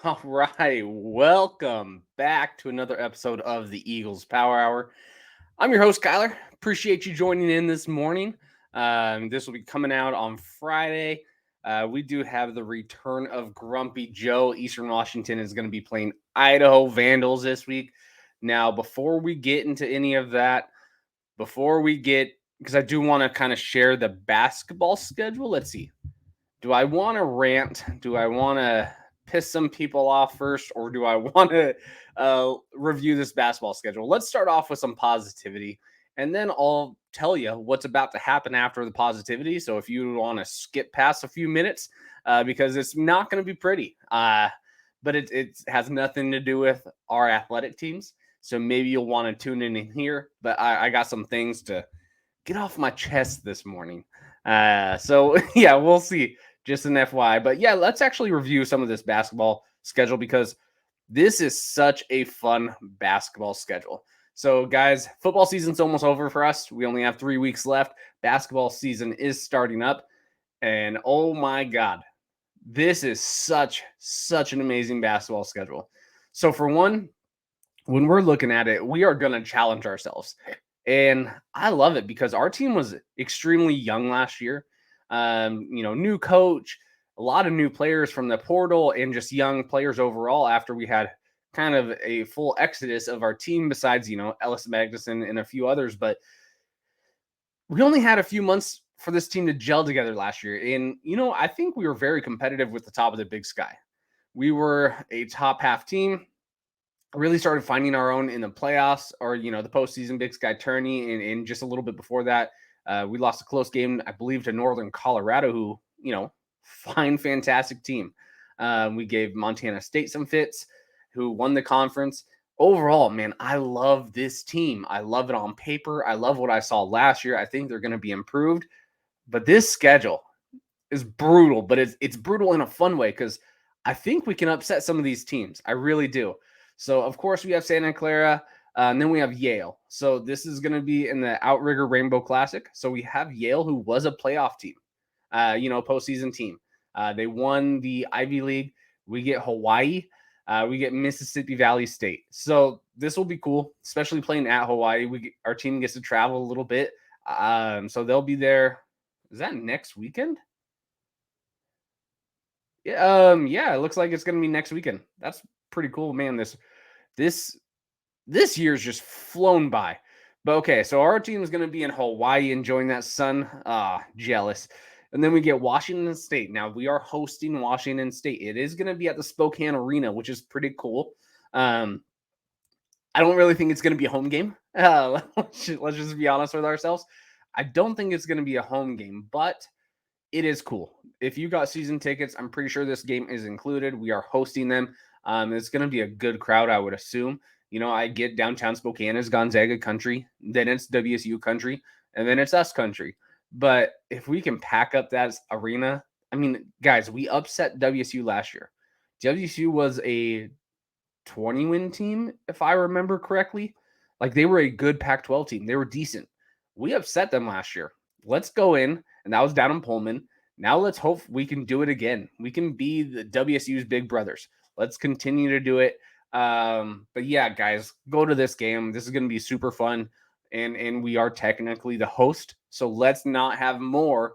All right, welcome back to another episode of the Eagles Power Hour. I'm your host, Kyler. Appreciate you joining in this morning. This will be coming out on Friday. We do have the return of Grumpy Joe. Eastern Washington is going to be playing Idaho Vandals this week. Now, before we get into any of that, because I do want to kind of share the basketball schedule. Let's see. Do I want to rant? Do I want to piss some people off first, or do I want to review this basketball schedule? Let's start off with some positivity, and then I'll tell you what's about to happen after the positivity. So if you want to skip past a few minutes, because it's not going to be pretty, but it has nothing to do with our athletic teams. So maybe you'll want to tune in here. But I got some things to get off my chest this morning. So yeah, we'll see. Just an FYI. But yeah, let's actually review some of this basketball schedule because this is such a fun basketball schedule. So, guys, football season's almost over for us. We only have 3 weeks left. Basketball season is starting up. And oh my God, this is such an amazing basketball schedule. So, for one, when we're looking at it, we are going to challenge ourselves. And I love it because our team was extremely young last year. New coach, a lot of new players from the portal, and just young players overall after we had kind of a full exodus of our team besides, Ellis Magnuson and a few others. But we only had a few months for this team to gel together last year. And, I think we were very competitive with the top of the Big Sky. We were a top half team, really started finding our own in the playoffs or, the postseason Big Sky tourney. And just a little bit before that, we lost a close game, I believe, to Northern Colorado, who, fine, fantastic team. We gave Montana State some fits, who won the conference. Overall, man, I love this team. I love it on paper. I love what I saw last year. I think they're going to be improved. But this schedule is brutal, but it's brutal in a fun way because I think we can upset some of these teams. I really do. So, of course, we have Santa Clara, and then we have Yale. So this is going to be in the Outrigger Rainbow Classic. So we have Yale, who was a playoff team, postseason team. They won the Ivy League. We get Hawaii. We get Mississippi Valley State. So this will be cool, especially playing at Hawaii. Our team gets to travel a little bit. So they'll be there. Is that next weekend? Yeah, it looks like it's going to be next weekend. That's pretty cool, man. This year's just flown by. But okay, so our team is going to be in Hawaii enjoying that sun. Jealous. And then we get Washington State. Now we are hosting Washington State. It is going to be at the Spokane Arena, which is pretty cool. I don't really think it's going to be a home game. Let's just be honest with ourselves. I don't think it's going to be a home game, but it is cool. If you got season tickets, I'm pretty sure this game is included. We are hosting them. It's going to be a good crowd, I would assume. I get downtown Spokane is Gonzaga country, then it's WSU country, and then it's us country. But if we can pack up that arena, I mean, guys, we upset WSU last year. WSU was a 20-win team, if I remember correctly. Like, they were a good Pac-12 team. They were decent. We upset them last year. Let's go in, and that was down in Pullman. Now let's hope we can do it again. We can be the WSU's big brothers. Let's continue to do it. But yeah, guys, go to this game. This is going to be super fun. And we are technically the host. So let's not have more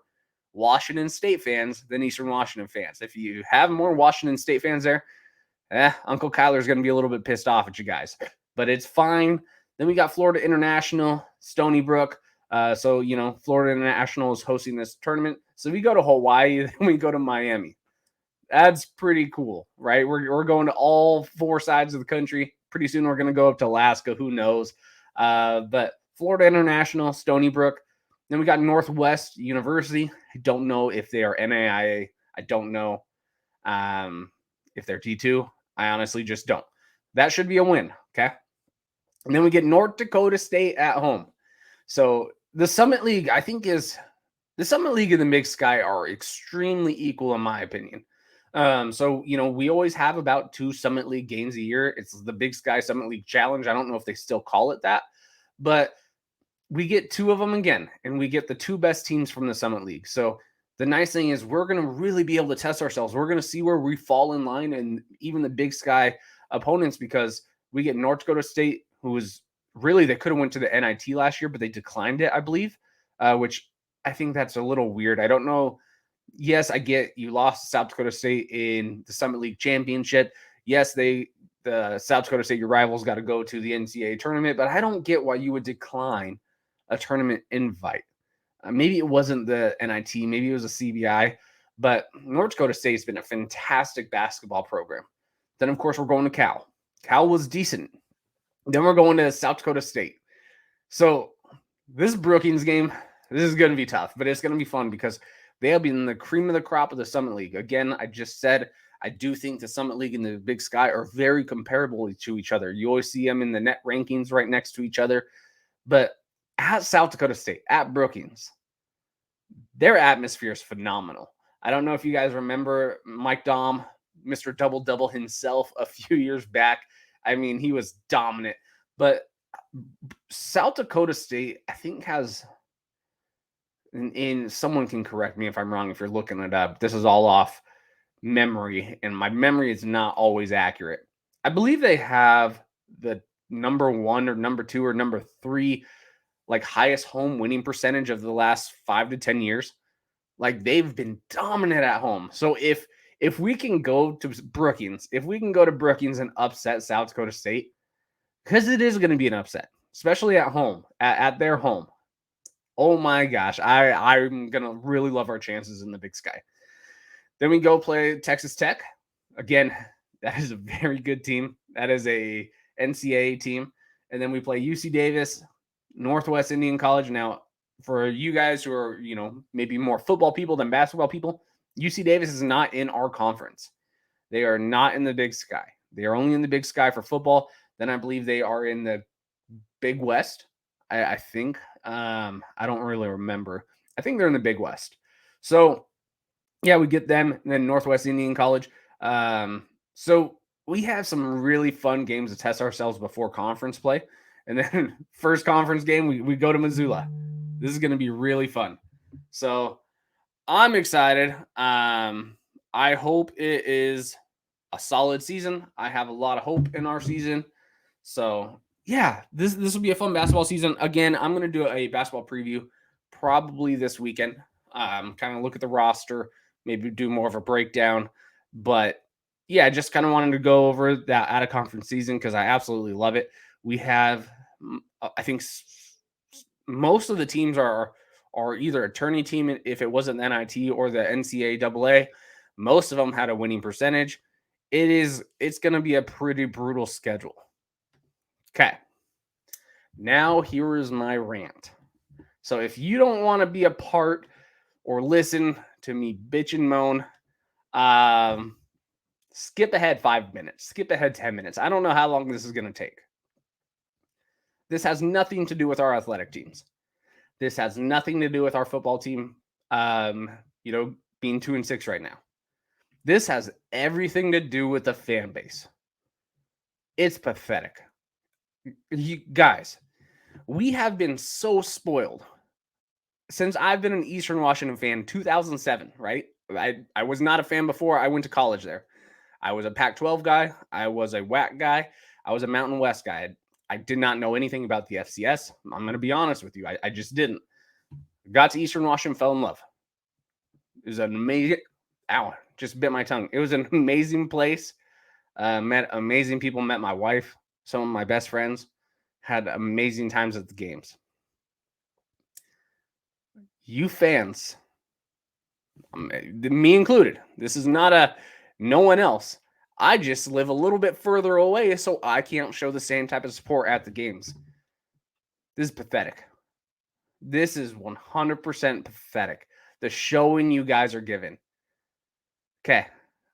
Washington State fans than Eastern Washington fans. If you have more Washington State fans there, Uncle Kyler is going to be a little bit pissed off at you guys. But it's fine. Then we got Florida International, Stony Brook. Florida International is hosting this tournament. So we go to Hawaii, then we go to Miami. That's pretty cool, right? We're going to all four sides of the country. Pretty soon we're going to go up to Alaska. Who knows? But Florida International, Stony Brook. Then we got Northwest University. I don't know if they are NAIA. I don't know if they're T2. I honestly just don't. That should be a win, okay? And then we get North Dakota State at home. So the Summit League, I think, the Summit League and the Big Sky are extremely equal, in my opinion. We always have about 2 Summit League games a year. It's the Big Sky Summit League Challenge. I don't know if they still call it that, but we get 2 of them again, and we get the 2 best teams from the Summit League. So The nice thing is we're going to really be able to test ourselves. We're going to see where we fall in line and even the Big Sky opponents, because we get North Dakota State, who was really, they could have went to the NIT last year, but they declined it, I believe, which I think that's a little weird. I don't know. Yes, I get you lost to South Dakota State in the Summit League Championship. Yes, the South Dakota State, your rivals, got to go to the NCAA tournament, but I don't get why you would decline a tournament invite. Maybe it wasn't the NIT, maybe it was a CBI, but North Dakota State's been a fantastic basketball program. Then, of course, we're going to Cal. Cal was decent. Then we're going to South Dakota State. So this Brookings game, this is going to be tough, but it's going to be fun because they'll be in the cream of the crop of the Summit League. Again, I just said I do think the Summit League and the Big Sky are very comparable to each other. You always see them in the net rankings right next to each other. But at South Dakota State, at Brookings, their atmosphere is phenomenal. I don't know if you guys remember Mike Dom, Mr. Double Double himself, a few years back. I mean, he was dominant. But South Dakota State, I think, has, in someone can correct me if I'm wrong if you're looking it up. This is all off memory, and my memory is not always accurate. I believe they have the number 1 or number 2 or number 3 like highest home winning percentage of the last 5 to 10 years. Like, they've been dominant at home. So if we can go to Brookings, if we can go to Brookings and upset South Dakota State, because it is going to be an upset, especially at home, at their home. Oh my gosh, I'm going to really love our chances in the Big Sky. Then we go play Texas Tech. Again, that is a very good team. That is a NCAA team. And then we play UC Davis, Northwest Indian College. Now, for you guys who are, maybe more football people than basketball people, UC Davis is not in our conference. They are not in the Big Sky. They are only in the Big Sky for football. Then I believe they are in the Big West. I think. I don't really remember. I think they're in the Big West. So, yeah, we get them, and then Northwest Indian College. So we have some really fun games to test ourselves before conference play. And then first conference game, we go to Missoula. This is going to be really fun. So I'm excited. I hope it is a solid season. I have a lot of hope in our season. So yeah, this will be a fun basketball season. Again, I'm going to do a basketball preview probably this weekend. Kind of look at the roster, maybe do more of a breakdown. But yeah, I just kind of wanted to go over that out of conference season because I absolutely love it. We have, I think, most of the teams are either a tourney team if it wasn't the NIT or the NCAA. Most of them had a winning percentage. It's going to be a pretty brutal schedule. Okay. Now here is my rant. So if you don't want to be a part or listen to me bitch and moan, skip ahead 5 minutes, skip ahead 10 minutes. I don't know how long this is going to take. This has nothing to do with our athletic teams. This has nothing to do with our football team, being 2-6 right now. This has everything to do with the fan base. It's pathetic. You guys, we have been so spoiled since I've been an Eastern Washington fan, 2007, right? I was not a fan before I went to college there. I was a Pac-12 guy. I was a WAC guy. I was a Mountain West guy. I did not know anything about the FCS. I'm going to be honest with you. I just didn't. Got to Eastern Washington, fell in love. It was an amazing, just bit my tongue. It was an amazing place. Met amazing people, met my wife, some of my best friends, had amazing times at the games. You fans, me included, this is not no one else. I just live a little bit further away, so I can't show the same type of support at the games. This is pathetic. This is 100% pathetic. The showing you guys are giving. Okay,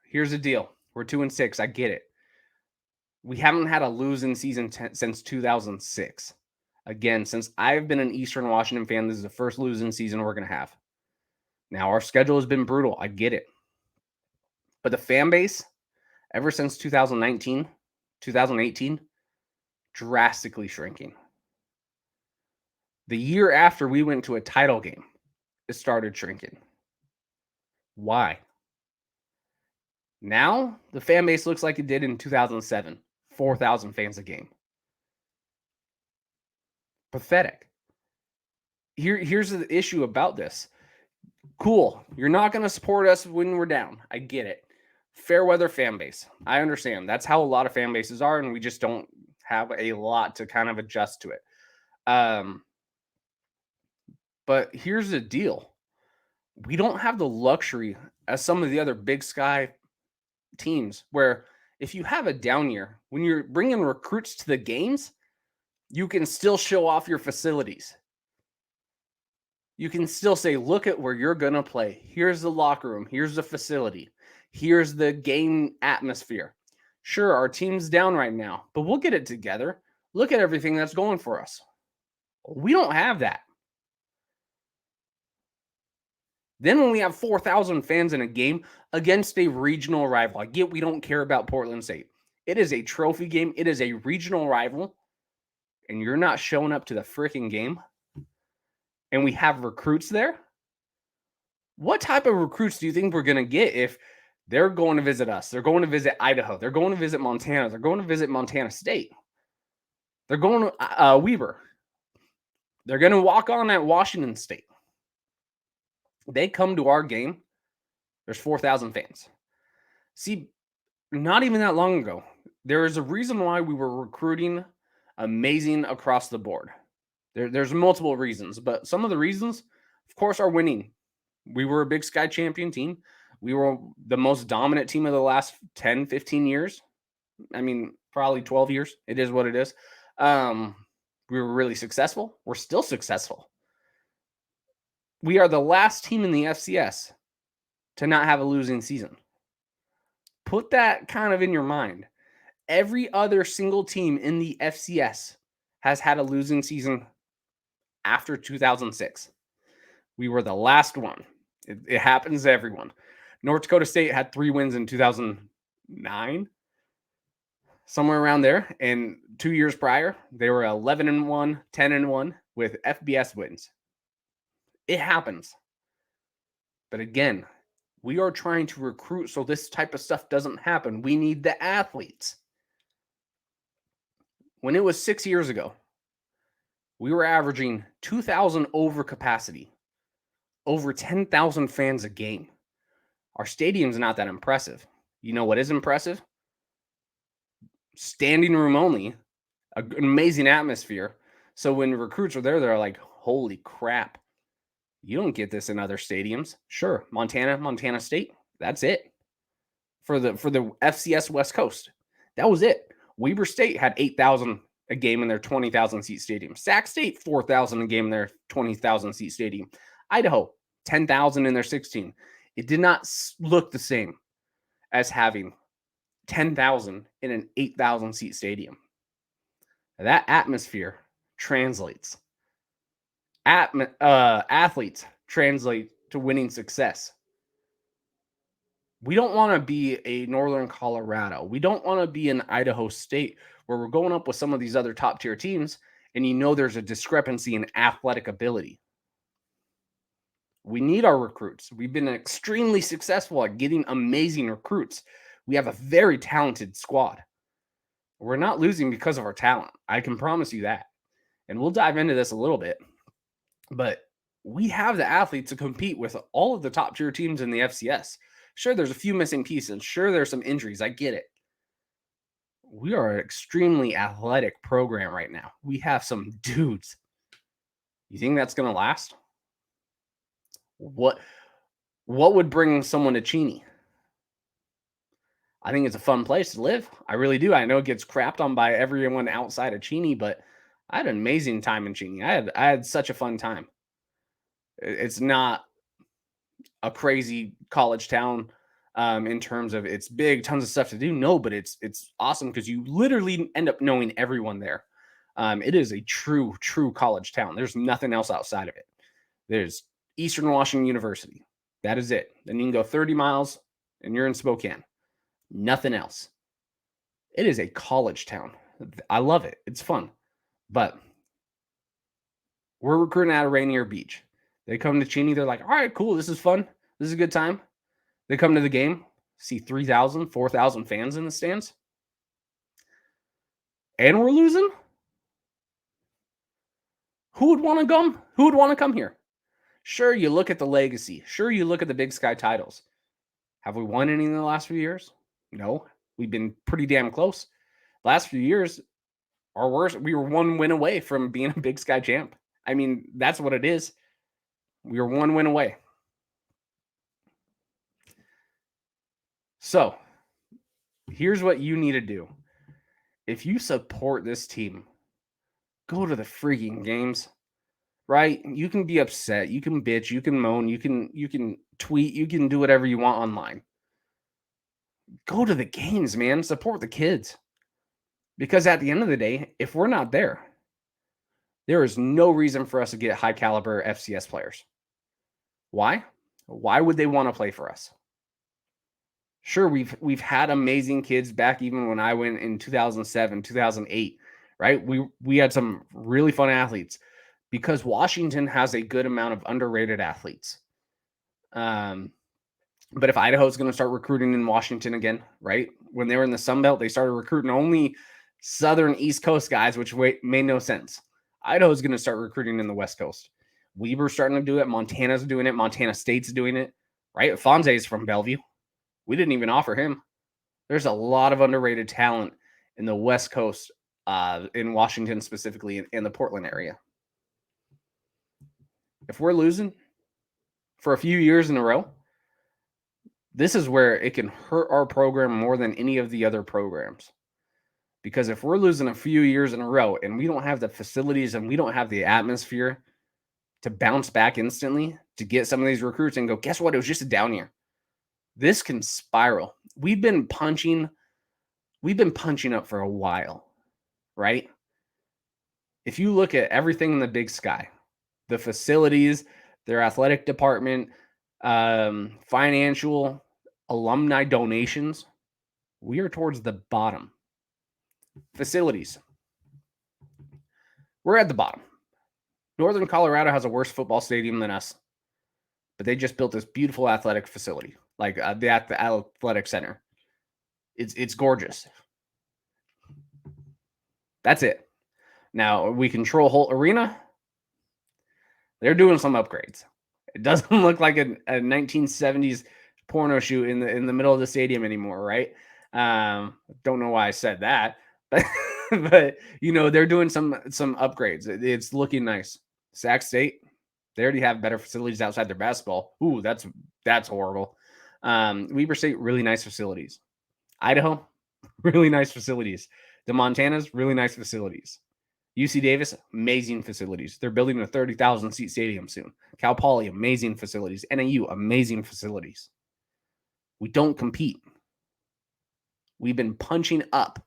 here's the deal. We're 2-6. I get it. We haven't had a losing season since 2006. Again, since I've been an Eastern Washington fan, this is the first losing season we're going to have. Now, our schedule has been brutal. I get it. But the fan base, ever since 2019, 2018, drastically shrinking. The year after we went to a title game, it started shrinking. Why? Now the fan base looks like it did in 2007, 4,000 fans a game. Pathetic. Here's the issue about this. Cool, you're not going to support us when we're down. I get it. Fair weather fan base. I understand. That's how a lot of fan bases are, and we just don't have a lot to kind of adjust to it. But here's the deal. We don't have the luxury as some of the other Big Sky teams where if you have a down year, when you're bringing recruits to the games, you can still show off your facilities. You can still say, look at where you're going to play. Here's the locker room. Here's the facility. Here's the game atmosphere. Sure, our team's down right now, but we'll get it together. Look at everything that's going for us. We don't have that. Then when we have 4,000 fans in a game against a regional rival, I get we don't care about Portland State. It is a trophy game. It is a regional rival. And you're not showing up to the freaking game. And we have recruits there. What type of recruits do you think we're going to get if they're going to visit us? They're going to visit Idaho. They're going to visit Montana. They're going to visit Montana State. They're going to Weber. They're going to walk on at Washington State. They come to our game, there's 4,000 fans. See, not even that long ago, there is a reason why we were recruiting amazing across the board. There's multiple reasons, but some of the reasons, of course, are winning. We were a Big Sky champion team. We were the most dominant team of the last 10, 15 years. I mean, probably 12 years. It is what it is. We were really successful. We're still successful. We are the last team in the FCS to not have a losing season. Put that kind of in your mind. Every other single team in the FCS has had a losing season after 2006. We were the last one. It happens to everyone. North Dakota State had 3 wins in 2009, somewhere around there. And 2 years prior, they were 11-1, 10-1 with FBS wins. It happens. But again, we are trying to recruit so this type of stuff doesn't happen. We need the athletes. When it was 6 years ago, we were averaging 2,000 over capacity, over 10,000 fans a game. Our stadium's not that impressive. You know what is impressive? Standing room only, an amazing atmosphere. So when recruits are there, they're like, holy crap. You don't get this in other stadiums. Sure, Montana State, that's it. For the FCS West Coast. That was it. Weber State had 8,000 a game in their 20,000 seat stadium. Sac State, 4,000 a game in their 20,000 seat stadium. Idaho, 10,000 in their 16. It did not look the same as having 10,000 in an 8,000 seat stadium. That atmosphere translates. Athletes translate to winning success. We don't want to be a Northern Colorado. We don't want to be an Idaho State where we're going up with some of these other top tier teams and you know there's a discrepancy in athletic ability. We need our recruits. We've been extremely successful at getting amazing recruits. We have a very talented squad. We're not losing because of our talent. I can promise you that. And we'll dive into this a little bit. But we have the athletes to compete with all of the top tier teams in the FCS. Sure, there's a few missing pieces. Sure, there's some injuries. I get it. We are an extremely athletic program right now. We have some dudes. You think that's going to last? What would bring someone to Cheney? I think it's a fun place to live. I really do. I know it gets crapped on by everyone outside of Cheney, but I had an amazing time in Cheney. I had such a fun time. It's not a crazy college town in terms of it's big, tons of stuff to do. No, but it's awesome because you literally end up knowing everyone there. It is a true college town. There's nothing else outside of it. There's Eastern Washington University. That is it. Then you can go 30 miles and you're in Spokane. Nothing else. It is a college town. I love it. It's fun. But we're recruiting out of Rainier Beach. They come to Cheney. They're like, all right, cool. This is fun. This is a good time. They come to the game, see 3,000, 4,000 fans in the stands, and we're losing. Who would want to come? Who would want to come here? Sure, you look at the legacy. Sure, you look at the Big Sky titles. Have we won any in the last few years? No. We've been pretty damn close. Last few years, our worst, we were one win away from being a Big Sky champ. I mean, that's what it is. We were one win away. So, here's what you need to do. If you support this team, go to the freaking games. Right? You can be upset, you can bitch, you can moan, you can tweet, you can do whatever you want online. Go to the games, man. Support the kids. Because at the end of the day, if we're not there, there is no reason for us to get high caliber FCS players. Why? Why would they want to play for us? Sure, we've had amazing kids back even when I went in 2007, 2008, right? We had some really fun athletes because Washington has a good amount of underrated athletes. But if Idaho's going to start recruiting in Washington again, right? When they were in the Sun Belt, they started recruiting only Southern East Coast guys, which made no sense. Idaho's going to start recruiting in the West Coast. Weber's starting to do it. Montana's doing it. Montana State's doing it, right? Fonze's from Bellevue. We didn't even offer him. There's a lot of underrated talent in the West Coast, in Washington specifically, in the Portland area. If we're losing for a few years in a row, this is where it can hurt our program more than any of the other programs. Because if we're losing a few years in a row and we don't have the facilities and we don't have the atmosphere to bounce back instantly to get some of these recruits and go, guess what? It was just a down year. This can spiral. We've been punching up for a while, right? If you look at everything in the Big Sky, the facilities, their athletic department, financial, alumni donations, we are towards the bottom. Facilities, we're at the bottom. Northern Colorado has a worse football stadium than us, but they just built this beautiful athletic facility, like the athletic center. It's gorgeous. That's it. Now we control Holt Arena. They're doing some upgrades. It doesn't look like a 1970s porno shoot in the middle of the stadium anymore, right? Don't know why I said that, but they're doing some upgrades. It's looking nice. Sac State, they already have better facilities outside their basketball. Ooh, that's horrible. Weber State, really nice facilities. Idaho, really nice facilities. The Montanas, really nice facilities. UC Davis, amazing facilities. They're building a 30,000 seat stadium soon. Cal Poly, amazing facilities. NAU, amazing facilities. We don't compete. We've been punching up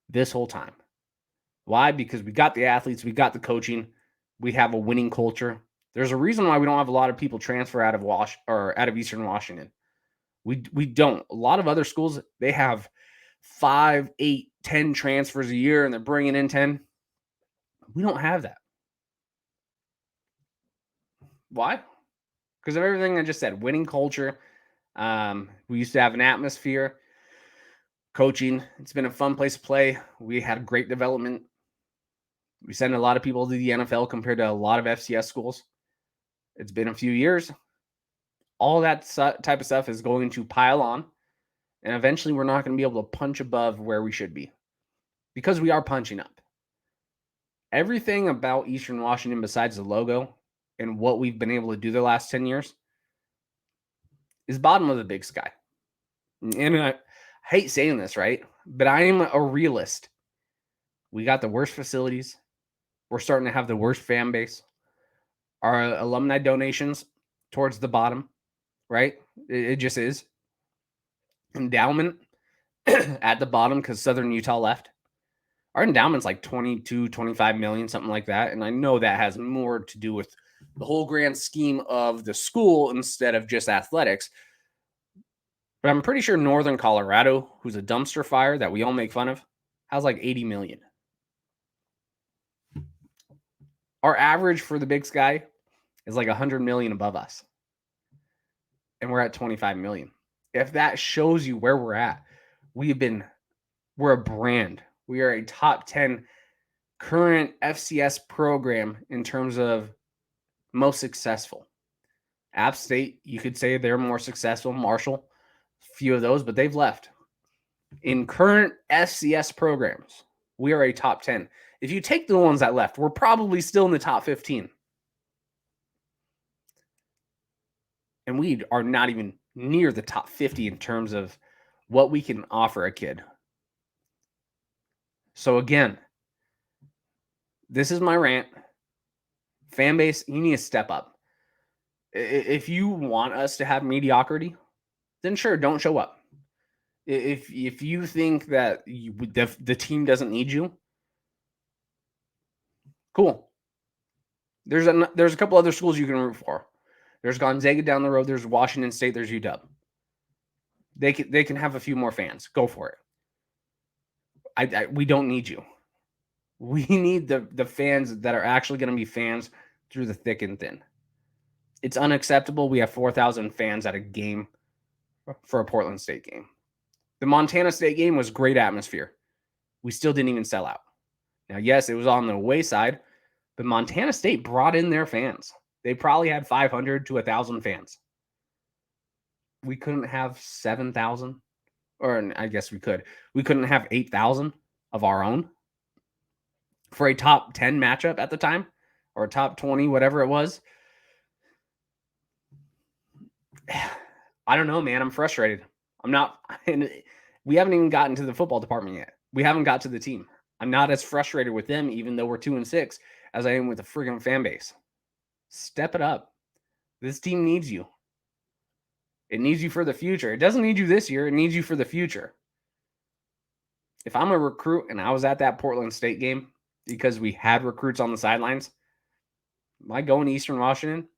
this whole time. Why? Because we got the athletes, we got the coaching, we have a winning culture. There's a reason why we don't have a lot of people transfer out of Eastern Washington. We don't. A lot of other schools, they have 5, 8, 10 transfers a year, and they're bringing in 10. We don't have that. Why? Because of everything I just said. Winning culture. We used to have an atmosphere. Coaching. It's been a fun place to play. We had great development. We send a lot of people to the NFL compared to a lot of FCS schools. It's been a few years. All that type of stuff is going to pile on. And eventually we're not going to be able to punch above where we should be. Because we are punching up. Everything about Eastern Washington besides the logo and what we've been able to do the last 10 years is bottom of the Big Sky. And I hate saying this, right? But I am a realist. We got the worst facilities. We're starting to have the worst fan base. Our alumni donations towards the bottom, right? It just is. Endowment at the bottom because Southern Utah left. Our endowment's like 22, 25 million, something like that. And I know that has more to do with the whole grand scheme of the school instead of just athletics. But I'm pretty sure Northern Colorado, who's a dumpster fire that we all make fun of, has like 80 million. Our average for the Big Sky is like 100 million above us. and we're at 25 million. If that shows you where we're at, we're a brand. We are a top 10 current FCS program in terms of most successful. App State, you could say they're more successful. Marshall, few of those, but they've left. In current FCS programs, we are a top 10. If you take the ones that left, we're probably still in the top 15. And we are not even near the top 50 in terms of what we can offer a kid. So again, this is my rant. Fan base, you need to step up. If you want us to have mediocrity, then sure, don't show up. If you think that the team doesn't need you, cool. There's a couple other schools you can root for. There's Gonzaga down the road. There's Washington State. There's UW. They can have a few more fans. Go for it. We don't need you. We need the fans that are actually going to be fans through the thick and thin. It's unacceptable. We have 4,000 fans at a game for a Portland State game. The Montana State game was great atmosphere. We still didn't even sell out. Now, yes, it was on the away side, but Montana State brought in their fans. They probably had 500 to 1,000 fans. We couldn't have 7,000, or I guess we could. We couldn't have 8,000 of our own for a top 10 matchup at the time, or a top 20, whatever it was. I don't know, man. I'm frustrated. I'm not. And we haven't even gotten to the football department yet. We haven't got to the team. I'm not as frustrated with them, even though we're 2-6, as I am with the friggin' fan base. Step it up. This team needs you. It needs you for the future. It doesn't need you this year. It needs you for the future. If I'm a recruit and I was at that Portland State game because we had recruits on the sidelines, am I going to Eastern Washington?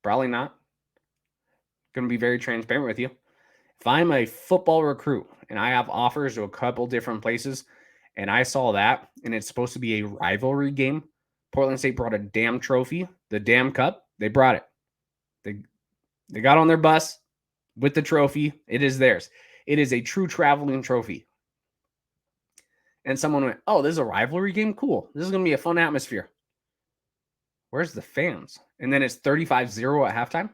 Probably not. Going to be very transparent with you. If I'm a football recruit and I have offers to a couple different places and I saw that and it's supposed to be a rivalry game, Portland State brought a damn trophy, the damn cup. They brought it. They got on their bus with the trophy. It is theirs. It is a true traveling trophy. And someone went, oh, this is a rivalry game? Cool. This is going to be a fun atmosphere. Where's the fans? And then it's 35-0 at halftime.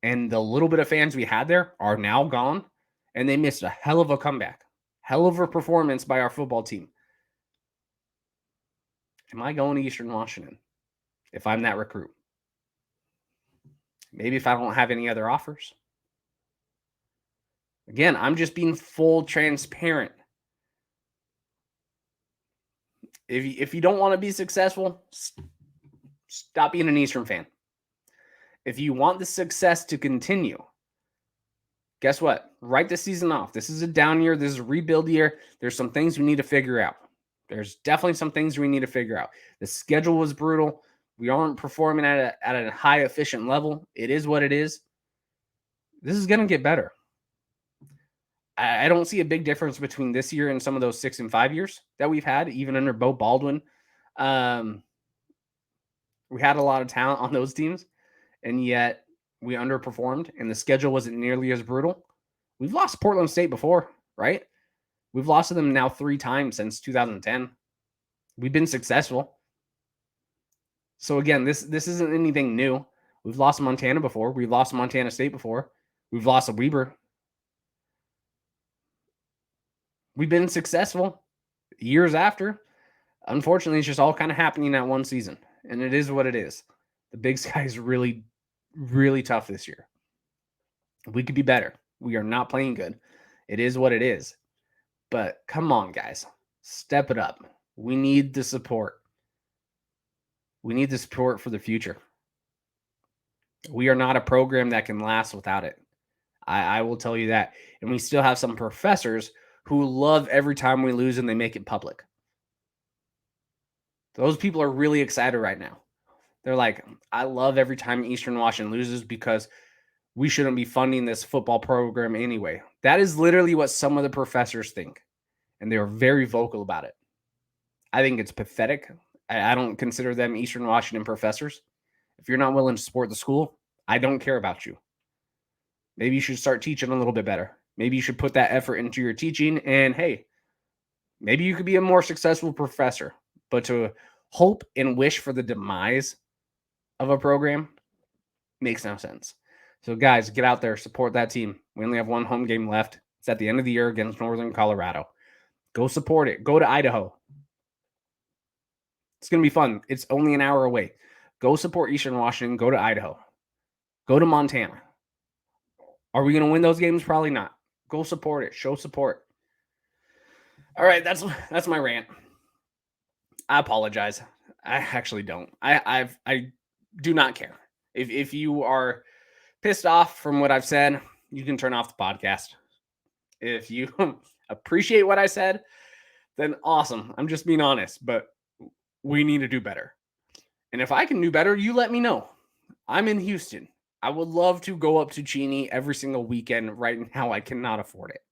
And the little bit of fans we had there are now gone. And they missed a hell of a comeback. Hell of a performance by our football team. Am I going to Eastern Washington if I'm that recruit? Maybe if I don't have any other offers. Again, I'm just being full transparent. If you don't want to be successful, stop being an Eastern fan. If you want the success to continue, guess what? Write the season off. This is a down year. This is a rebuild year. There's some things we need to figure out. There's definitely some things we need to figure out. The schedule was brutal. We aren't performing at a high efficient level. It is what it is. This is going to get better. I don't see a big difference between this year and some of those 6 and 5 years that we've had, even under Bo Baldwin. We had a lot of talent on those teams, and yet we underperformed, and the schedule wasn't nearly as brutal. We've lost Portland State before, right? We've lost to them now 3 times since 2010. We've been successful. So again, this isn't anything new. We've lost Montana before. We've lost Montana State before. We've lost a Weber. We've been successful years after. Unfortunately, it's just all kind of happening that one season. And it is what it is. The Big Sky is really, really tough this year. We could be better. We are not playing good. It is what it is. But come on, guys. Step it up. We need the support. We need the support for the future. We are not a program that can last without it. I will tell you that. And we still have some professors who love every time we lose and they make it public. Those people are really excited right now. They're like, I love every time Eastern Washington loses because we shouldn't be funding this football program anyway. That is literally what some of the professors think. And they are very vocal about it. I think it's pathetic. I don't consider them Eastern Washington professors. If you're not willing to support the school, I don't care about you. Maybe you should start teaching a little bit better. Maybe you should put that effort into your teaching. And hey, maybe you could be a more successful professor. But to hope and wish for the demise of a program makes no sense. So, guys, get out there, support that team. We only have one home game left. It's at the end of the year against Northern Colorado. Go support it. Go to Idaho. It's going to be fun. It's only an hour away. Go support Eastern Washington. Go to Idaho. Go to Montana. Are we going to win those games? Probably not. Go support it. Show support. All right, that's my rant. I apologize. I actually don't. I do not care. If you are pissed off from what I've said, you can turn off the podcast. If you appreciate what I said, then awesome. I'm just being honest, but we need to do better. And if I can do better, you let me know. I'm in Houston. I would love to go up to Cheney every single weekend. Right now, I cannot afford it.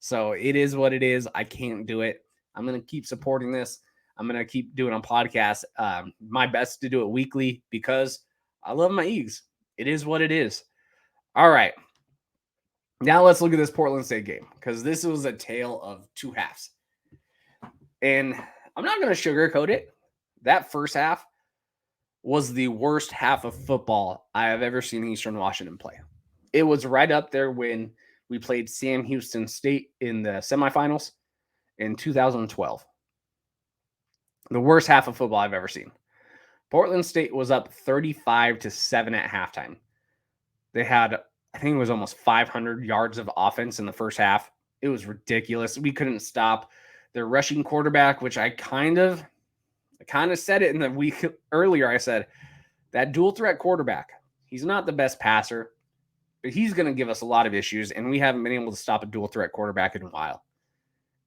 So it is what it is. I can't do it. I'm going to keep supporting this. I'm going to keep doing a podcast. My best to do it weekly because I love my Eags. It is what it is. All right. Now let's look at this Portland State game because this was a tale of two halves. And I'm not going to sugarcoat it. That first half was the worst half of football I have ever seen Eastern Washington play. It was right up there when we played Sam Houston State in the semifinals in 2012. The worst half of football I've ever seen. Portland State was up 35-7 at halftime. They had, I think it was almost 500 yards of offense in the first half. It was ridiculous. We couldn't stop their rushing quarterback, which I kind of said it in the week earlier. I said that dual threat quarterback, he's not the best passer, but he's going to give us a lot of issues, and we haven't been able to stop a dual threat quarterback in a while.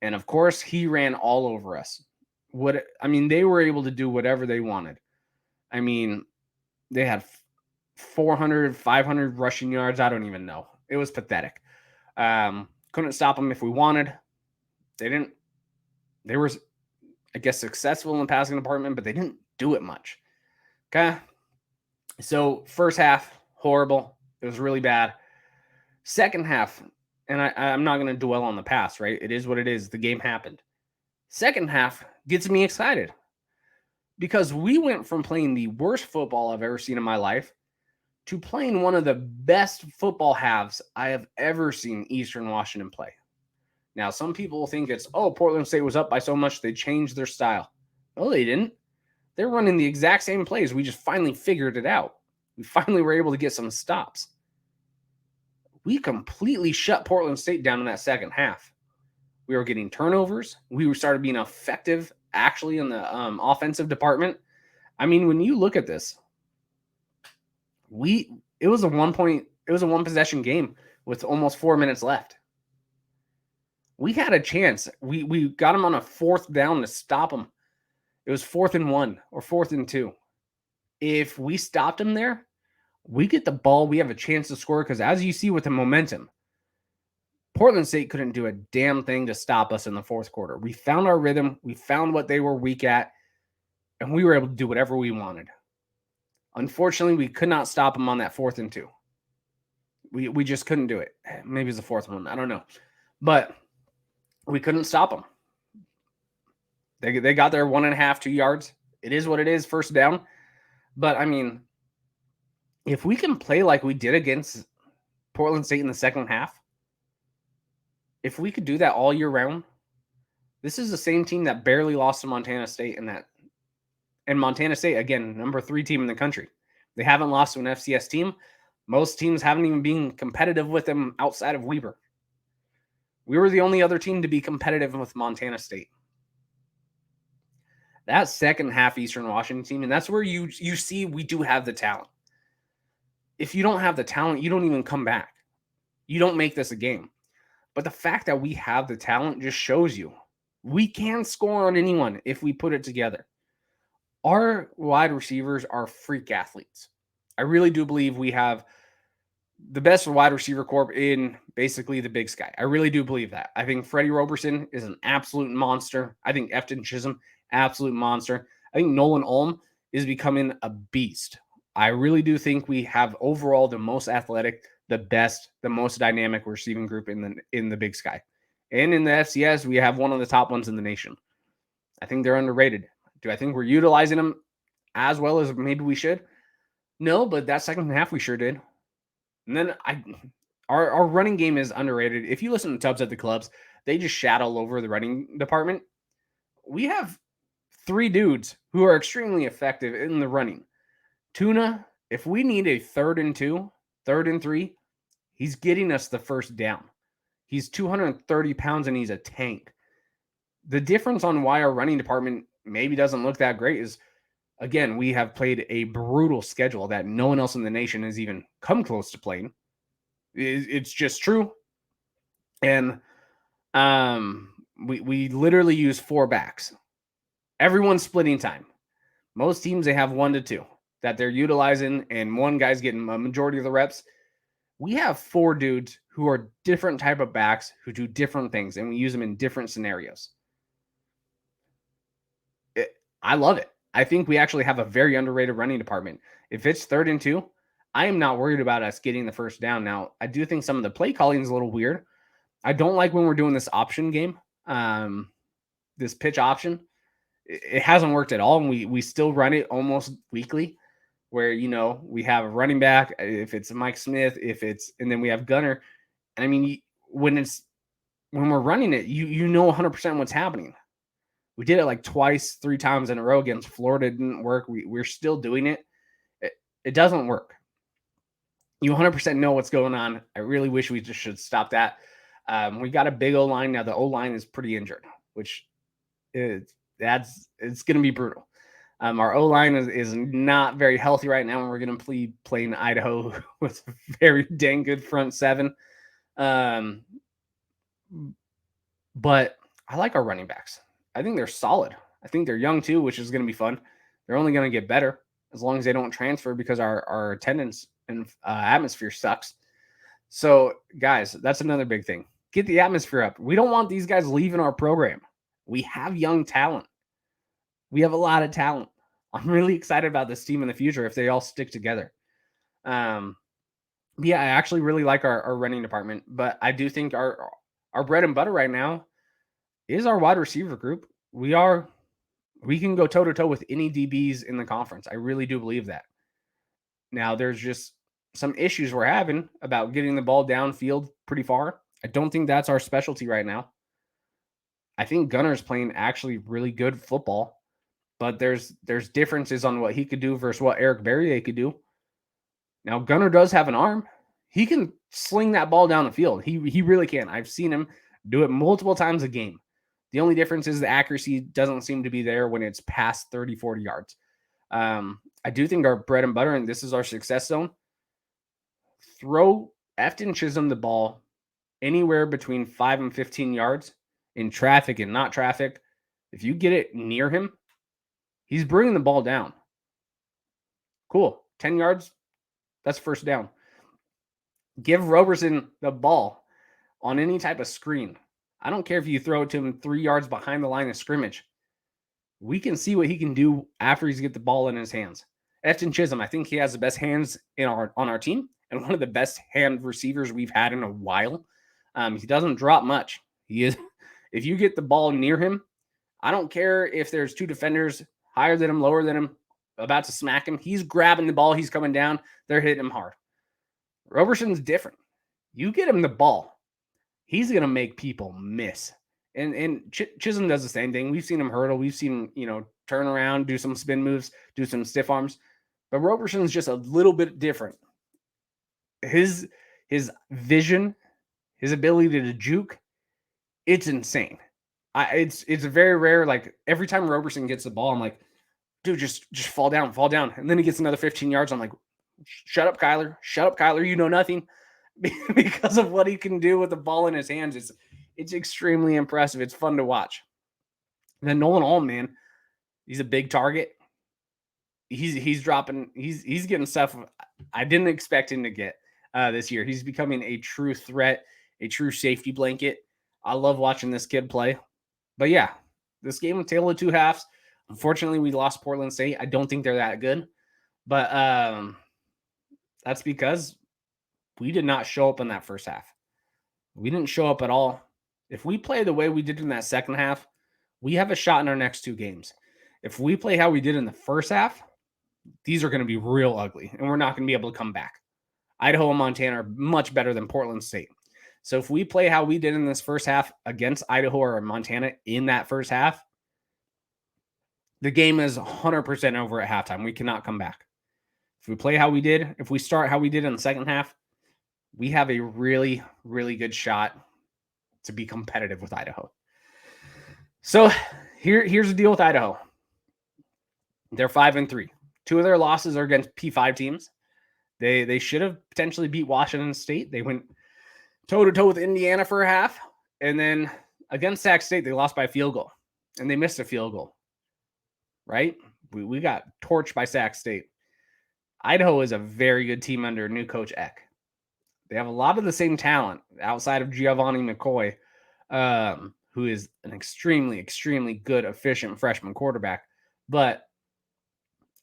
And of course, he ran all over us. They were able to do whatever they wanted. I mean, they had 400, 500 rushing yards. I don't even know. It was pathetic. Couldn't stop them if we wanted. They didn't. They were, I guess, successful in the passing department, but they didn't do it much. Okay. So first half, horrible. It was really bad. Second half, and I'm not going to dwell on the past, right? It is what it is. The game happened. Second half gets me excited because we went from playing the worst football I've ever seen in my life to playing one of the best football halves I have ever seen Eastern Washington play. Now, some people think it's, Portland State was up by so much they changed their style. No, they didn't. They're running the exact same plays. We just finally figured it out. We finally were able to get some stops. We completely shut Portland State down in that second half. We were getting turnovers. We started being effective, actually, in the offensive department. I mean, when you look at this, it was a one possession game with almost 4 minutes left. We had a chance. We got them on a fourth down to stop them. It was 4th and 1 or 4th and 2. If we stopped them there, we get the ball. We have a chance to score because, as you see with the momentum, Portland State couldn't do a damn thing to stop us in the fourth quarter. We found our rhythm. We found what they were weak at, and we were able to do whatever we wanted. Unfortunately, we could not stop them on that 4th and 2. We just couldn't do it. Maybe it's the fourth one. I don't know. But we couldn't stop them. They got their 1.5, 2 yards. It is what it is, first down. But, I mean, if we can play like we did against Portland State in the second half, if we could do that all year round, this is the same team that barely lost to Montana State and Montana State, again, number 3 team in the country. They haven't lost to an FCS team. Most teams haven't even been competitive with them outside of Weber. We were the only other team to be competitive with Montana State. That second half Eastern Washington team, and that's where you see we do have the talent. If you don't have the talent, you don't even come back. You don't make this a game. But the fact that we have the talent just shows you we can score on anyone if we put it together. Our wide receivers are freak athletes. I really do believe we have the best wide receiver corps in basically the Big Sky. I really do believe that. I think Freddie Roberson is an absolute monster. I think Efton Chisholm, absolute monster. I think Nolan Ulm is becoming a beast. I really do think we have overall the most athletic, the best, the most dynamic receiving group in the Big Sky. And in the FCS, we have one of the top ones in the nation. I think they're underrated. Do I think we're utilizing them as well as maybe we should? No, but that second half we sure did. And then our running game is underrated. If you listen to Tubbs at the clubs, they just shat all over the running department. We have 3 dudes who are extremely effective in the running. Tuna, if we need a 3rd and 2, 3rd and 3, he's getting us the first down. He's 230 pounds and he's a tank. The difference on why our running department maybe doesn't look that great is, again, we have played a brutal schedule that no one else in the nation has even come close to playing. It's just true. And we literally use 4 backs. Everyone's splitting time. Most teams, they have 1 to 2 that they're utilizing, and one guy's getting a majority of the reps. We have 4 dudes who are different type of backs who do different things, and we use them in different scenarios. I love it. I think we actually have a very underrated running department. If it's 3rd and 2, I am not worried about us getting the first down. Now, I do think some of the play calling is a little weird. I don't like when we're doing this option game, this pitch option. It hasn't worked at all, and we still run it almost weekly, where we have a running back, if it's Mike Smith, and then we have Gunner. And I mean, when we're running it, you know 100% what's happening. We did it like twice, 3 times in a row against Florida. It didn't work. We're still doing it. It doesn't work. You 100% know what's going on. I really wish we just should stop that. We got a big O-line now. The O-line is pretty injured, which it's going to be brutal. Our O-line is not very healthy right now, and we're going to be playing Idaho with a very dang good front 7. But I like our running backs. I think they're solid. I think they're young too, which is going to be fun. They're only going to get better as long as they don't transfer, because our attendance and atmosphere sucks. So, guys, that's another big thing. Get the atmosphere up. We don't want these guys leaving our program. We have young talent. We have a lot of talent. I'm really excited about this team in the future if they all stick together. Yeah, I actually really like our running department, but I do think our bread and butter right now is our wide receiver group. We can go toe-to-toe with any DBs in the conference. I really do believe that. Now, there's just some issues we're having about getting the ball downfield pretty far. I don't think that's our specialty right now. I think Gunner's playing actually really good football, but there's differences on what he could do versus what Eric Berrier could do. Now, Gunner does have an arm. He can sling that ball down the field. He really can. I've seen him do it multiple times a game. The only difference is the accuracy doesn't seem to be there when it's past 30, 40 yards. I do think our bread and butter, and this is our success zone, throw Efton Chisholm the ball anywhere between 5 and 15 yards in traffic and not traffic. If you get it near him, he's bringing the ball down. Cool. 10 yards, that's first down. Give Roberson the ball on any type of screen. I don't care if you throw it to him 3 yards behind the line of scrimmage. We can see what he can do after he's get the ball in his hands. Efton Chisholm, I think he has the best hands on our team and one of the best hand receivers we've had in a while. He doesn't drop much. If you get the ball near him, I don't care if there's 2 defenders higher than him, lower than him, about to smack him. He's grabbing the ball. He's coming down. They're hitting him hard. Roberson's different. You get him the ball, he's going to make people miss. And Chisholm does the same thing. We've seen him hurdle. We've seen him, turn around, do some spin moves, do some stiff arms. But Roberson's just a little bit different. His vision, his ability to juke, it's insane. It's very rare. Like every time Roberson gets the ball, I'm like, dude, just fall down. And then he gets another 15 yards. I'm like, shut up, Kyler. You know nothing. Because of what he can do with the ball in his hands. It's extremely impressive. It's fun to watch. And then Nolan Alm, man, he's a big target. He's dropping. He's getting stuff I didn't expect him to get this year. He's becoming a true threat, a true safety blanket. I love watching this kid play. But yeah, this game was tale of 2 halves. Unfortunately, we lost Portland State. I don't think they're that good. But that's because we did not show up in that first half. We didn't show up at all. If we play the way we did in that second half, we have a shot in our next 2 games. If we play how we did in the first half, these are going to be real ugly, and we're not going to be able to come back. Idaho and Montana are much better than Portland State. So if we play how we did in this first half against Idaho or Montana in that first half, the game is 100% over at halftime. We cannot come back. If we play how we did, if we start how we did in the second half, we have a really, really good shot to be competitive with Idaho. So here's the deal with Idaho. They're 5-3. 2 of their losses are against P5 teams. They should have potentially beat Washington State. They went toe-to-toe with Indiana for a half. And then against Sac State, they lost by a field goal. And they missed a field goal. Right? We got torched by Sac State. Idaho is a very good team under new coach Eck. They have a lot of the same talent outside of Giovanni McCoy, who is an extremely, extremely good, efficient freshman quarterback. But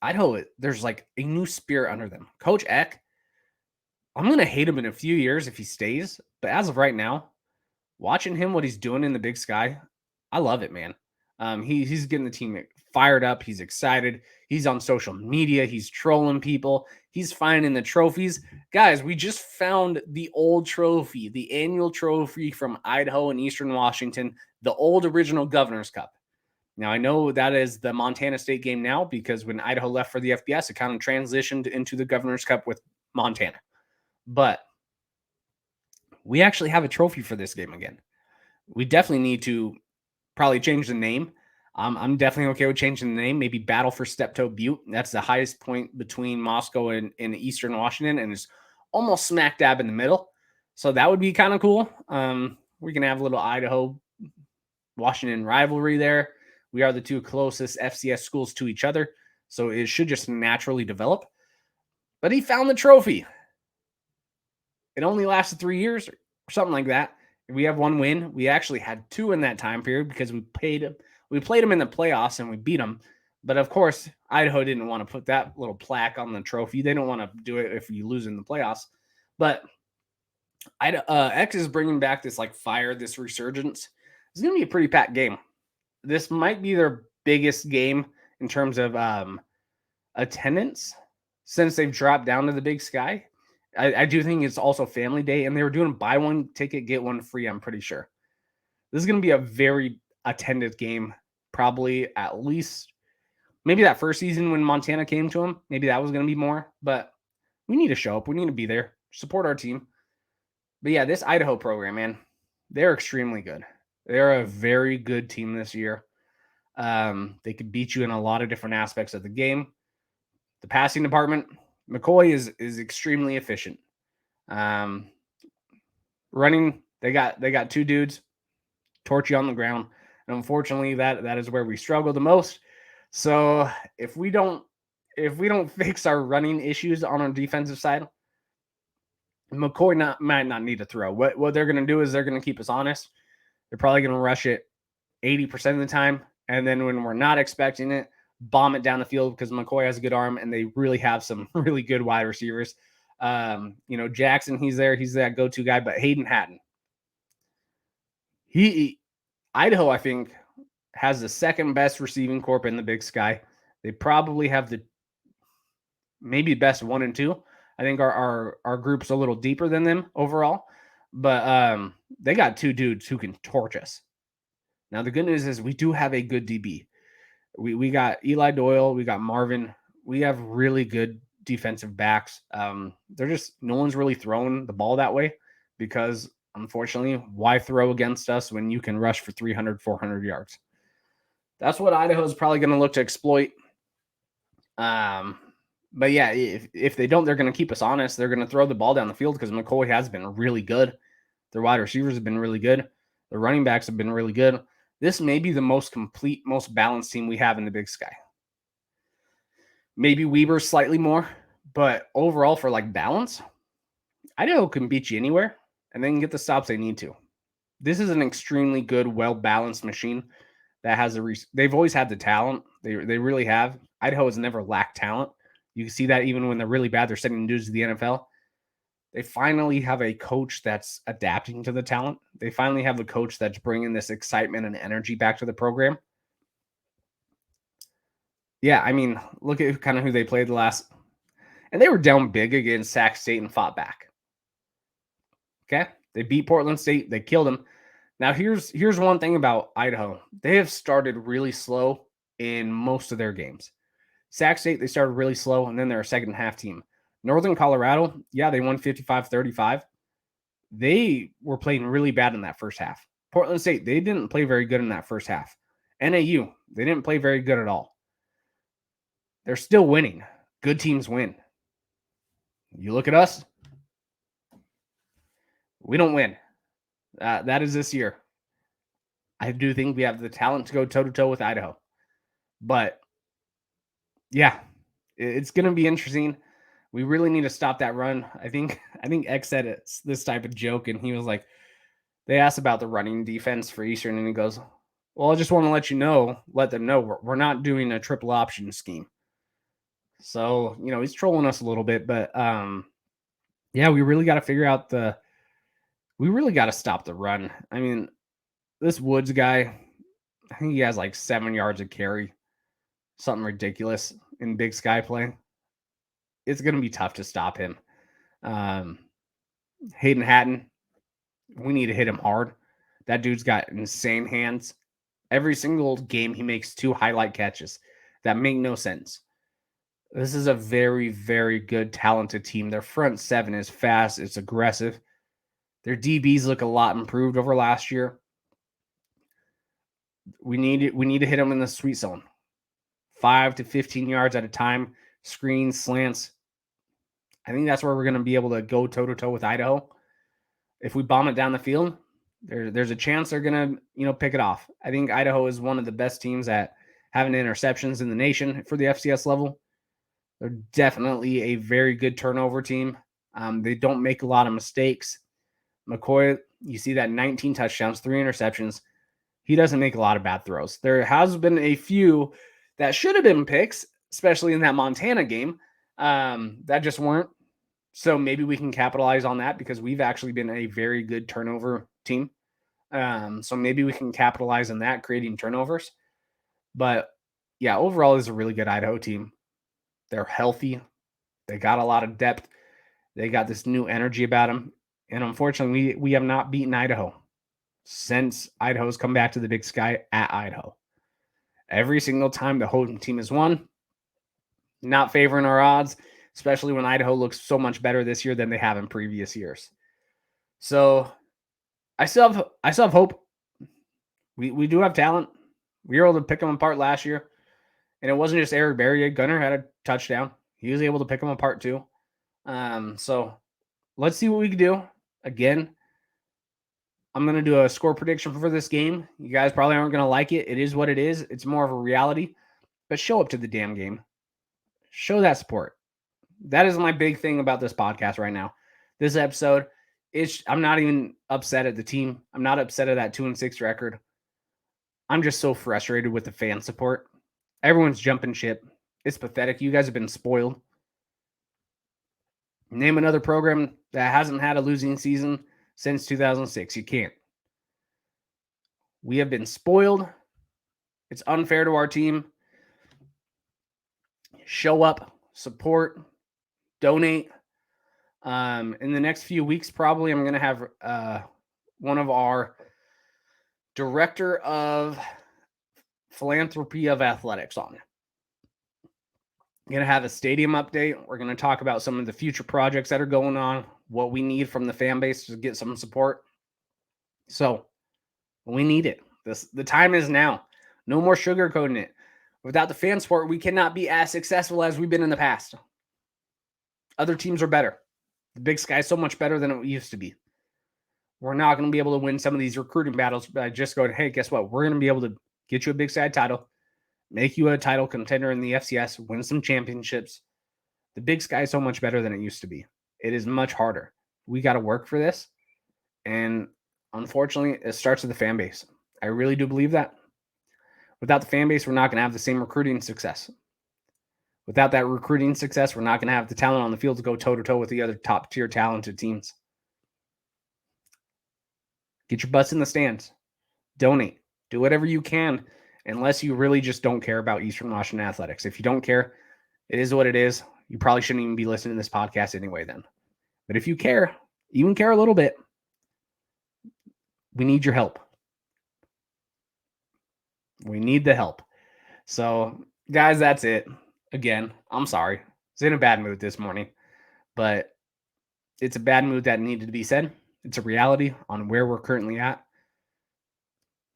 Idaho, there's like a new spirit under them. Coach Eck, I'm going to hate him in a few years if he stays. But as of right now, watching him, what he's doing in the Big Sky, I love it, man. He's getting the team fired up. He's excited. He's on social media. He's trolling people. He's finding the trophies. Guys, we just found the old trophy, the annual trophy from Idaho and Eastern Washington, the old original Governor's Cup. Now, I know that is the Montana State game now because when Idaho left for the FBS, it kind of transitioned into the Governor's Cup with Montana. But we actually have a trophy for this game again. We definitely need to probably change the name. I'm definitely okay with changing the name. Maybe Battle for Steptoe Butte. That's the highest point between Moscow and Eastern Washington, and it's almost smack dab in the middle. So that would be kind of cool. We can have a little Idaho-Washington rivalry there. We are the 2 closest FCS schools to each other, so it should just naturally develop. But he found the trophy. It only lasted 3 years or something like that. We have 1 win. We actually had 2 in that time period because we played them in the playoffs and we beat them. But of course, Idaho didn't want to put that little plaque on the trophy. They don't want to do it if you lose in the playoffs. But X is bringing back this like fire, this resurgence. It's going to be a pretty packed game. This might be their biggest game in terms of attendance since they've dropped down to the Big Sky. I do think it's also family day, and they were doing buy one ticket, get one free, I'm pretty sure. This is going to be a very attended game, probably at least maybe that first season when Montana came to them. Maybe that was going to be more, but we need to show up. We need to be there, support our team. But yeah, this Idaho program, man, they're extremely good. They're a very good team this year. They could beat you in a lot of different aspects of the game. The passing department, McCoy is extremely efficient. Running, they got 2 dudes, torch you on the ground. And unfortunately, that is where we struggle the most. So if we don't fix our running issues on our defensive side, McCoy might not need to throw. What they're going to do is they're going to keep us honest. They're probably going to rush it 80% of the time. And then when we're not expecting it, bomb it down the field because McCoy has a good arm and they really have some really good wide receivers. Jackson, he's there. He's that go-to guy. But Hayden Hatton, Idaho, I think, has the second best receiving corp in the Big Sky. They probably have the maybe best 1 and 2. I think our group's a little deeper than them overall, but they got 2 dudes who can torch us. Now the good news is we do have a good DB. We got Eli Doyle, we got Marvin. We have really good defensive backs. They're just no one's really throwing the ball that way because unfortunately, why throw against us when you can rush for 300, 400 yards? That's what Idaho is probably going to look to exploit. But yeah, if they don't, they're going to keep us honest. They're going to throw the ball down the field because McCoy has been really good. Their wide receivers have been really good. The running backs have been really good. This may be the most complete, most balanced team we have in the Big Sky. Maybe Weber slightly more, but overall for like balance, Idaho can beat you anywhere and they can get the stops they need to. This is an extremely good, well-balanced machine that has they've always had the talent. They really have. Idaho has never lacked talent. You can see that even when they're really bad, they're sending dudes to the NFL. They finally have a coach that's adapting to the talent. They finally have a coach that's bringing this excitement and energy back to the program. Yeah, I mean, look at kind of who they played the last, and they were down big against Sac State and fought back. Okay, they beat Portland State. They killed them. Now here's one thing about Idaho. They have started really slow in most of their games. Sac State, they started really slow, and then they're a second half team. Northern Colorado, yeah, they won 55-35. They were playing really bad in that first half. Portland State, they didn't play very good in that first half. NAU, they didn't play very good at all. They're still winning. Good teams win. You look at us, we don't win. That is this year. I do think we have the talent to go toe-to-toe with Idaho. But, yeah, it's going to be interesting. We really need to stop that run. I think X said it's this type of joke, and he was like, they asked about the running defense for Eastern, and he goes, well, I just want to let them know we're not doing a triple option scheme. So, he's trolling us a little bit, but yeah, we really got to figure out we really got to stop the run. I mean, this Woods guy, I think he has like 7 yards of carry, something ridiculous in Big Sky play. It's going to be tough to stop him. Hayden Hatton, we need to hit him hard. That dude's got insane hands. Every single game, he makes 2 highlight catches that make no sense. This is a very, very good, talented team. Their front 7 is fast. It's aggressive. Their DBs look a lot improved over last year. We need to hit them in the sweet zone. 5 to 15 yards at a time, screens, slants. I think that's where we're going to be able to go toe-to-toe with Idaho. If we bomb it down the field, there's a chance they're going to, pick it off. I think Idaho is one of the best teams at having interceptions in the nation for the FCS level. They're definitely a very good turnover team. They don't make a lot of mistakes. McCoy, you see that 19 touchdowns, 3 interceptions. He doesn't make a lot of bad throws. There has been a few that should have been picks, especially in that Montana game, that just weren't. So maybe we can capitalize on that because we've actually been a very good turnover team. So maybe we can capitalize on that, creating turnovers. But yeah, overall, is a really good Idaho team. They're healthy. They got a lot of depth. They got this new energy about them. And unfortunately, we have not beaten Idaho since Idaho's come back to the Big Sky at Idaho. Every single time the home team has won, not favoring our odds, especially when Idaho looks so much better this year than they have in previous years. So I still have hope. We do have talent. We were able to pick them apart last year. And it wasn't just Eric Berry. Gunner had a touchdown. He was able to pick them apart too. So let's see what we can do. Again, I'm going to do a score prediction for this game. You guys probably aren't going to like it. It is what it is. It's more of a reality. But show up to the damn game. Show that support. That is my big thing about this podcast right now. This episode, I'm not even upset at the team. I'm not upset at that 2-6 record. I'm just so frustrated with the fan support. Everyone's jumping ship. It's pathetic. You guys have been spoiled. Name another program that hasn't had a losing season since 2006. You can't. We have been spoiled. It's unfair to our team. Show up, support, donate. In the next few weeks, probably I'm going to have one of our director of philanthropy of athletics on. I'm going to have a stadium update. We're going to talk about some of the future projects that are going on, what we need from the fan base to get some support. So we need it. The time is now. No more sugarcoating it. Without the fan support, we cannot be as successful as we've been in the past. Other teams are better. The Big Sky is so much better than it used to be. We're not going to be able to win some of these recruiting battles by just going, hey, guess what? We're going to be able to get you a Big Sky title, make you a title contender in the FCS, win some championships. The Big Sky is so much better than it used to be. It is much harder. We got to work for this. And unfortunately, it starts with the fan base. I really do believe that. Without the fan base, we're not going to have the same recruiting success. Without that recruiting success, we're not going to have the talent on the field to go toe-to-toe with the other top-tier talented teams. Get your butts in the stands. Donate. Do whatever you can, unless you really just don't care about Eastern Washington athletics. If you don't care, it is what it is. You probably shouldn't even be listening to this podcast anyway then. But if you care, even care a little bit, we need your help. We need the help. So, guys, that's it. Again, I'm sorry. I was in a bad mood this morning, but it's a bad mood that needed to be said. It's a reality on where we're currently at.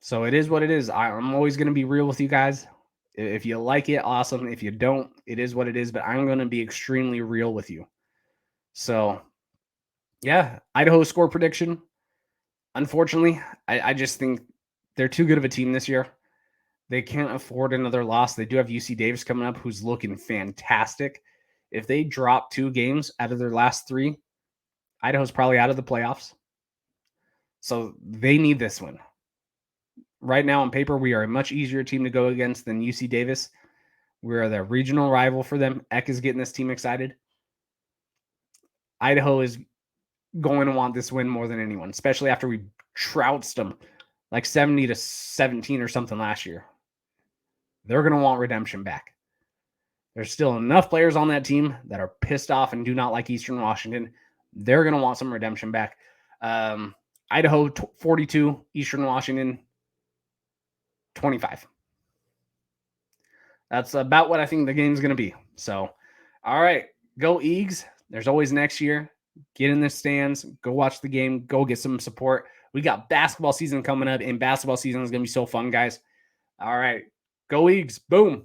So it is what it is. I'm always going to be real with you guys. If you like it, awesome. If you don't, it is what it is. But I'm going to be extremely real with you. So, yeah, Idaho score prediction. Unfortunately, I just think they're too good of a team this year. They can't afford another loss. They do have UC Davis coming up, who's looking fantastic. If they drop 2 games out of their last 3, Idaho's probably out of the playoffs. So they need this one. Right now on paper, we are a much easier team to go against than UC Davis. We're the regional rival for them. Eck is getting this team excited. Idaho is going to want this win more than anyone, especially after we trounced them like 70-17 or something last year. They're going to want redemption back. There's still enough players on that team that are pissed off and do not like Eastern Washington. They're going to want some redemption back. Idaho 42, Eastern Washington 25. That's about what I think the game's going to be. So, all right, go Eags. There's always next year. Get in the stands. Go watch the game. Go get some support. We got basketball season coming up, and basketball season is going to be so fun, guys. All right, go Eags. Boom.